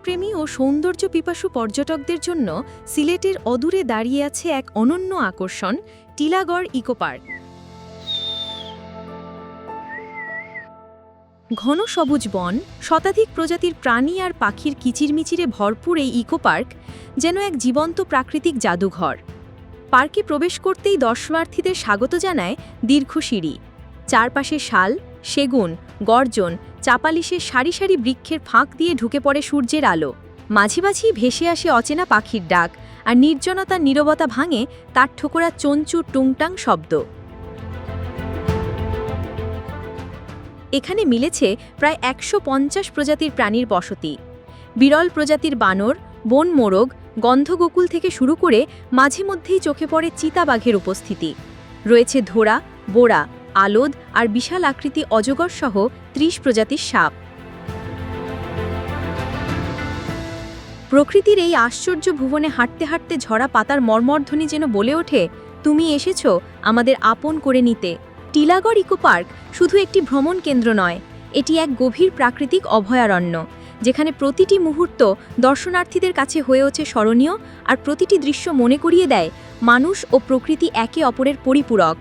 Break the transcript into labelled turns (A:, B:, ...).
A: প্রকৃতিপ্রেমী ও সৌন্দর্য পিপাসু পর্যটকদের জন্য সিলেটের অদূরে দাঁড়িয়ে আছে এক অনন্য আকর্ষণ, টিলাগড় ইকো পার্ক। ঘন সবুজ বন, শতাধিক প্রজাতির প্রাণী আর পাখির কিচিরমিচিরে ভরপুর এই ইকো পার্ক যেন এক জীবন্ত প্রাকৃতিক জাদুঘর। পার্কে প্রবেশ করতেই দর্শনার্থীদের স্বাগত জানায় দীর্ঘ সিঁড়ি। চারপাশে শাল, সেগুন, গর্জন, চাপালিশের সারি সারি বৃক্ষের ফাঁক দিয়ে ঢুকে পড়ে সূর্যের আলো। মাঝে মাঝেই ভেসে আসে অচেনা পাখির ডাক, আর নির্জনতার নীরবতা ভাঙে তার ঠোকরা চঞ্চু টুংটাং শব্দ। এখানে মিলেছে প্রায় ১৫০ প্রজাতির প্রাণীর বসতি। বিরল প্রজাতির বানর, বন মোরগ, গন্ধগোকুল থেকে শুরু করে মাঝে মধ্যেই চোখে পড়ে চিতাবাঘের উপস্থিতি। রয়েছে ধোড়া, বোড়া, আলোদ আর বিশাল আকৃতি অজগর সহ ৩০ প্রজাতির সাপ। প্রকৃতির এই আশ্চর্য ভুবনে হাঁটতে হাঁটতে ঝরা পাতার মর্মরধ্বনি যেন বলে ওঠে, তুমি এসেছো আমাদের আপন করে নিতে। টিলাগড় ইকো পার্ক শুধু একটি ভ্রমণ কেন্দ্র নয়, এটি এক গভীর প্রাকৃতিক অভয়ারণ্য, যেখানে প্রতিটি মুহূর্ত দর্শনার্থীদের কাছে হয়ে ওঠে স্মরণীয়, আর প্রতিটি দৃশ্য মনে করিয়ে দেয় মানুষ ও প্রকৃতি একে অপরের পরিপূরক।